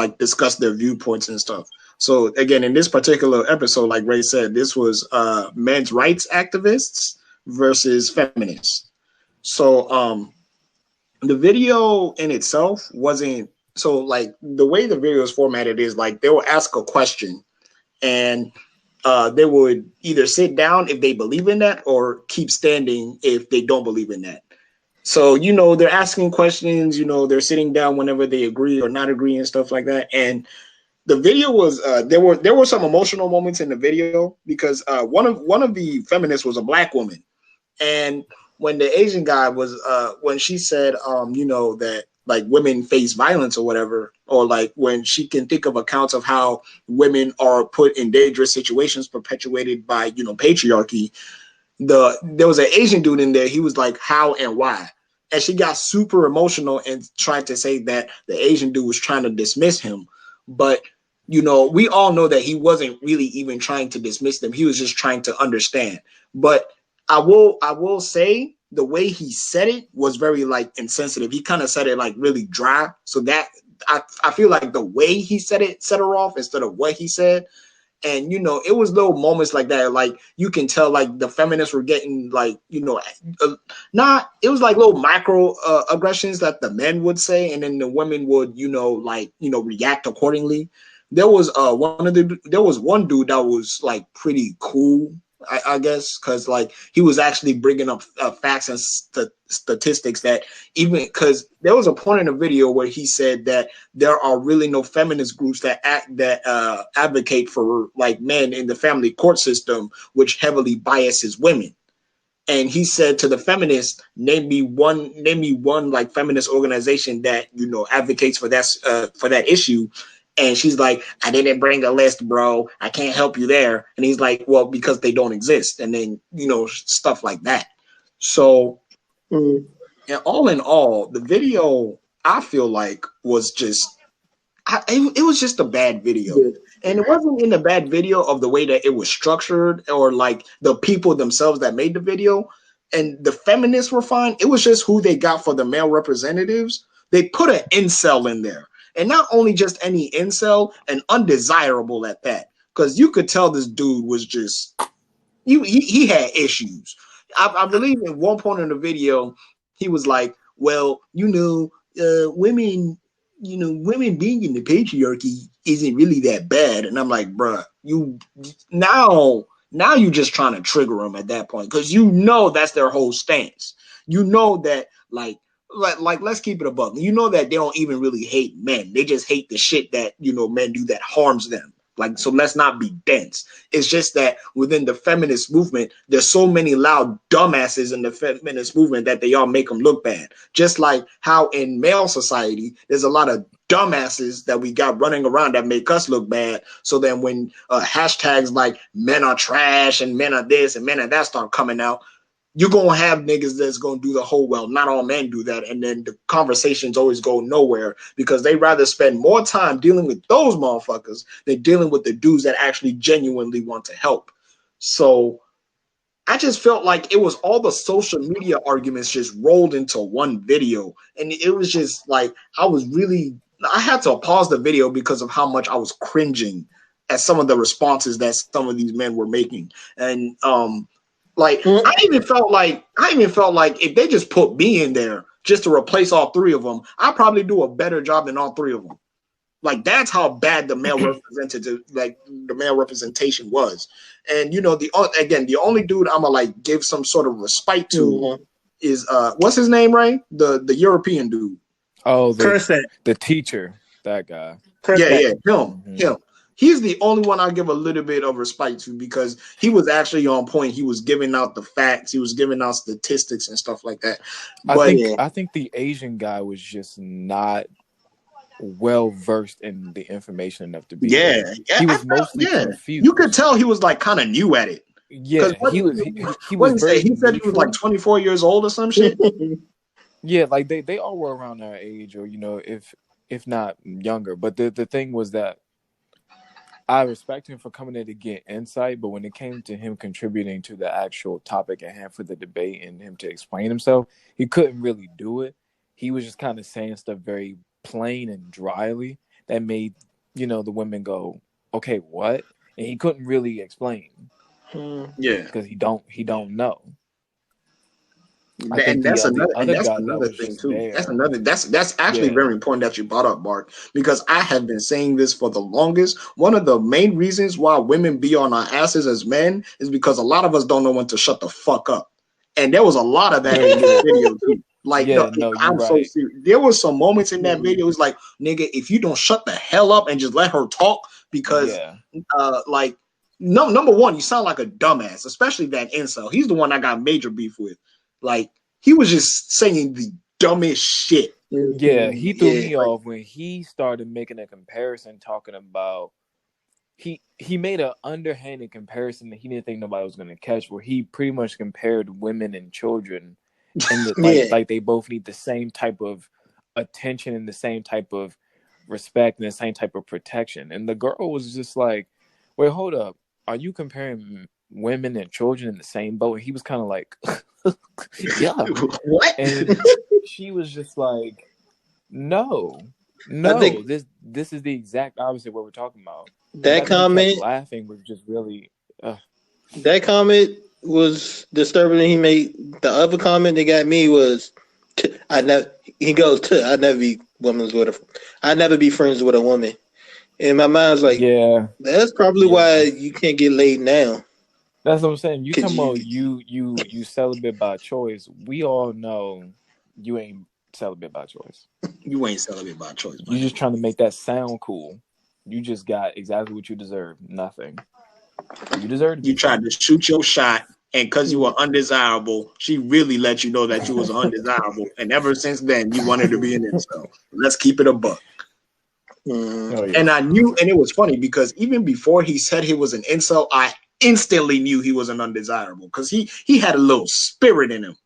like discuss their viewpoints and stuff. So again, in this particular episode, like Ray said, this was men's rights activists versus feminists. So the video in itself wasn't so like the way the video is formatted is like they will ask a question and they would either sit down if they believe in that or keep standing if they don't believe in that. So, they're asking questions, they're sitting down whenever they agree or not agree and stuff like that. And the video was there were some emotional moments in the video because one of the feminists was a black woman. And when the Asian guy was when she said that like women face violence or whatever, or like when she can think of accounts of how women are put in dangerous situations perpetuated by patriarchy, there was an Asian dude in there. He was like, how and why? And she got super emotional and tried to say that the Asian dude was trying to dismiss him. But, we all know that he wasn't really even trying to dismiss them. He was just trying to understand. But I will say the way he said it was very like insensitive. He kind of said it like really dry. So that I feel like the way he said it set her off instead of what he said. And, it was little moments like that. Like you can tell like the feminists were getting like, it was like little micro aggressions that the men would say. And then the women would, react accordingly. There was one dude that was like pretty cool, I guess, because like he was actually bringing up facts and statistics that even because there was a point in the video where he said that there are really no feminist groups that advocate for like men in the family court system, which heavily biases women. And he said to the feminists, name me one like feminist organization that advocates for that issue. And she's like, I didn't bring a list, bro. I can't help you there. And he's like, well, because they don't exist. And then, stuff like that. So, and all in all, the video, I feel like, was just, it was just a bad video. And it wasn't in a bad video of the way that it was structured or like the people themselves that made the video. And the feminists were fine. It was just who they got for the male representatives. They put an incel in there. And not only just any incel, and undesirable at that. Because you could tell this dude was just, he had issues. I believe at one point in the video, he was like, well, women, women being in the patriarchy isn't really that bad. And I'm like, bruh, now you're just trying to trigger them at that point. Because that's their whole stance. That like let's keep it above. That they don't even really hate men. They just hate the shit that men do that harms them. Like, so let's not be dense. It's just that within the feminist movement, there's so many loud dumbasses in the feminist movement that they all make them look bad. Just like how in male society, there's a lot of dumbasses that we got running around that make us look bad. So then when hashtags like men are trash and men are this and men are that start coming out, you're going to have niggas that's going to do the whole, well, not all men do that. And then the conversations always go nowhere because they rather spend more time dealing with those motherfuckers than dealing with the dudes that actually genuinely want to help. So I just felt like it was all the social media arguments just rolled into one video. And it was just like, I had to pause the video because of how much I was cringing at some of the responses that some of these men were making. And, I even felt like if they just put me in there just to replace all three of them, I'd probably do a better job than all three of them. Like that's how bad the male representation was. And the only dude I'm gonna give some sort of respite to is what's his name, Ray? The European dude. Oh, the teacher, that guy. Him. He's the only one I give a little bit of respect to because he was actually on point. He was giving out the facts. He was giving out statistics and stuff like that. I think the Asian guy was just not well versed in the information enough to be. Yeah. He was mostly confused. You could tell he was kind of new at it. Yeah, he was. He said he was like 24 years old or some shit. Yeah, like they all were around our age, or if not younger. But the thing was that I respect him for coming in to get insight, but when it came to him contributing to the actual topic at hand for the debate and him to explain himself, he couldn't really do it. He was just kind of saying stuff very plain and dryly that made, you know, the women go, okay, what? And he couldn't really explain. Yeah, because he don't know. I think and that's the another other guy that another was thing just too. there. That's actually Yeah, very important that you brought up, Mark, because I have been saying this for the longest. One of the main reasons why women be on our asses as men is because a lot of us don't know when to shut the fuck up, and there was a lot of that very in this true. video too. Like, no, Yeah, no, you're I'm so right. serious. There was some moments in that video. It was like, nigga, if you don't shut the hell up and just let her talk, because, Yeah, like, no, number one, you sound like a dumbass, especially that incel. He's the one I got major beef with. Like, he was just saying the dumbest shit. yeah. He threw Yeah, me like, off when he started making a comparison, talking about he made an underhanded comparison that he didn't think nobody was going to catch, where he pretty much compared women and children, and that Yeah. like they both need the same type of attention and the same type of respect and the same type of protection. And the girl was just like, "Wait, hold up, are you comparing women and children in the same boat?" And he was kind of like, "Yeah," what? and she was just like, "No, I no, think this is the exact opposite of what we're talking about." The that fact that he kept comment laughing was just really, that comment was disturbing. He made the other comment that got me was, I never. He goes to I never be women's with a, I never be friends with a woman. And my mind's like, yeah, that's probably why yeah. you can't get laid now. That's what I'm saying. You Cause talking about you, you celibate by choice. We all know you ain't celibate by choice. You ain't celibate by choice, You buddy. just trying to make that sound cool. You just got exactly what you deserve. Nothing. You deserve to You be tried single. to shoot your shot, and because you were undesirable, she really let you know that you was undesirable. And ever since then, you wanted to be an incel. Let's keep it a buck. Oh yeah. And I knew, and it was funny because even before he said he was an incel, I instantly knew he was an undesirable because he had a little spirit in him.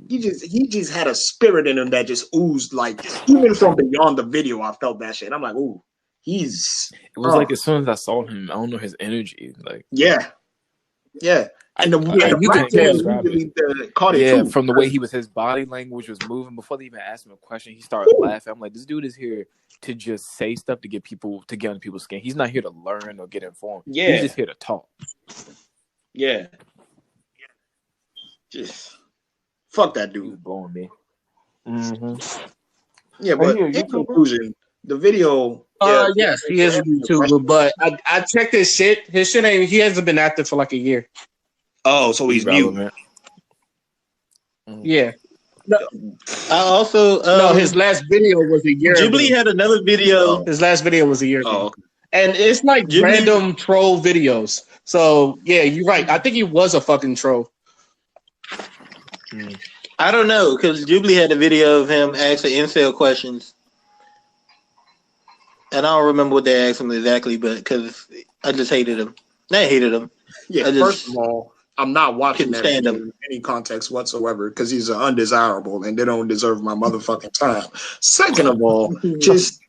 He just had a spirit in him that just oozed, like, even from beyond the video. I felt that shit. I'm like, ooh, he's It was like as soon as I saw him, I don't know his energy. Like yeah, yeah. And yeah, the you could black can't woman tell. describe it. immediately caught it Yeah, too. from the way his body language was moving before they even asked him a question, he started laughing. I'm like, this dude is here to just say stuff to get under people's skin. He's not here to learn or get informed. He's Yeah, just here to talk. yeah. Just fuck that He was dude. blowing me. Mm-hmm. Yeah, Are but you a in YouTuber? conclusion, the video. Yeah, Yes, he to is a answer your question. YouTuber, but I checked his shit. His shit ain't. He hasn't been active for like a year. Oh, so he's new. Irrelevant. Yeah. No, I also no. His last video was a year ago. Ghibli had another video. Oh, His last video was a year ago, okay. and it's like Ghibli. random troll videos. So yeah, you're right. I think he was a fucking troll. I don't know because Ghibli had a video of him asking incel questions, and I don't remember what they asked him exactly, but because I just hated him. I hated him. Yeah, I first just of all, I'm not watching couldn't that stand video him. in any context whatsoever because he's undesirable and they don't deserve my motherfucking time. Second of all, just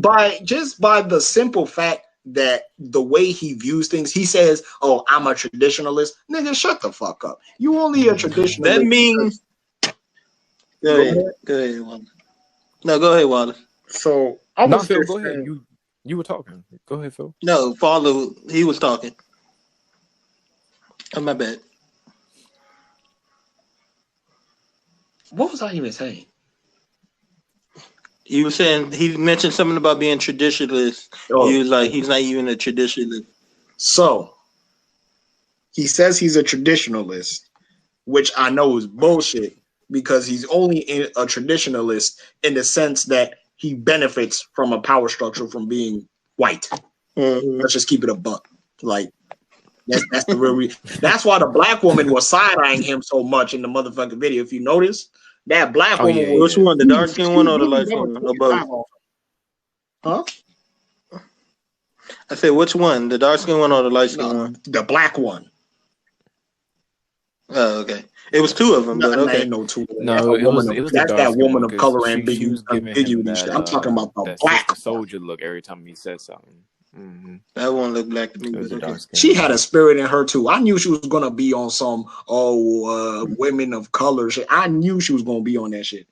by the simple fact that the way he views things, he says, "Oh, I'm a traditionalist." Nigga, shut the fuck up. You only a traditionalist. That means. Go ahead. Go ahead, Wallace. No, go ahead, Wallace. So I No, was Phil, just go ahead. saying, You were talking. Go ahead, Phil. No, father. He was talking. Oh, my bad. what was I even saying? He was saying he mentioned something about being traditionalist. Oh, He was like, he's not even a traditionalist. so he says he's a traditionalist, which I know is bullshit because he's only a traditionalist in the sense that he benefits from a power structure from being white. Mm-hmm. Let's just keep it a buck. Like that's the real reason. That's why the black woman was side eyeing him so much in the motherfucking video. If you notice, that black Oh woman yeah, was. Which one, the dark skin one or the light skin really one, or both? Huh? I said, which one, the dark skin one or the light skin one? The black one. Oh, okay. It was two of them, but okay. Ain't no two. no, it was the That's dark that skin woman one of because color she was giving him ambiguity shit. I'm talking about the that black Sister one. Soldier look every time he said something. Mm-hmm. That one looked black to me, It was but the okay. dark skin. She had a spirit in her too. I knew she was gonna be on some women of color shit. I knew she was gonna be on that shit.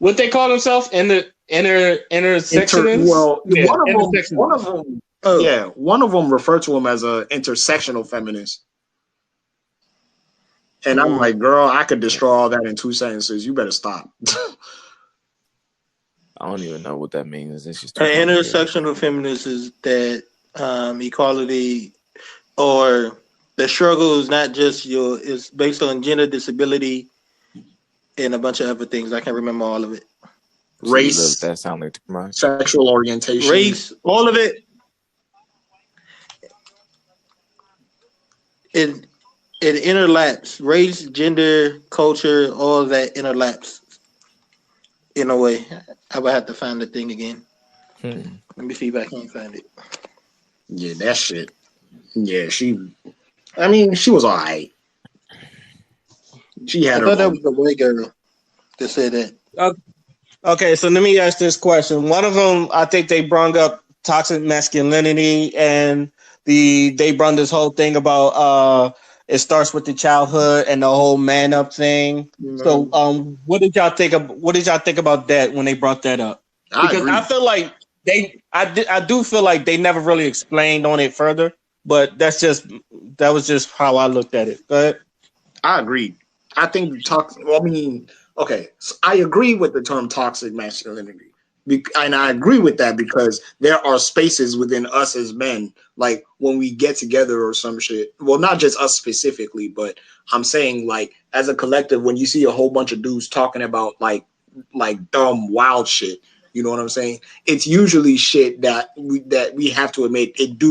what they call themselves? Intersectionists? Well, Yeah, one of them, yeah, one of them referred to him as a intersectional feminist. And I'm like, girl, I could destroy all that in 2 sentences. You better stop. I don't even know what that means. It's just An intersectional feminist is that equality or the struggle is not just it's based on gender, disability, and a bunch of other things. I can't remember all of it. Race, that sounds like too much. Sexual orientation, race, all of it. It interlaps. Race, gender, culture, all of that interlaps in a way. I would have to find the thing again. Let me see if I can find it. Yeah, that shit. Yeah, she was all right. She had I thought that was the white girl that said that. Okay, so let me ask this question. One of them, I think they brought up toxic masculinity, and they brought this whole thing about it starts with the childhood and the whole man up thing. Mm-hmm. So, what did y'all think about that when they brought that up? Because I feel like I do feel like they never really explained on it further, but that was just how I looked at it. Go ahead. I agree. I think okay, so I agree with the term toxic masculinity. And I agree with that because there are spaces within us as men, like when we get together or some shit. Well, not just us specifically, but I'm saying like as a collective, when you see a whole bunch of dudes talking about like dumb, wild shit, you know what I'm saying? It's usually shit that we have to admit it do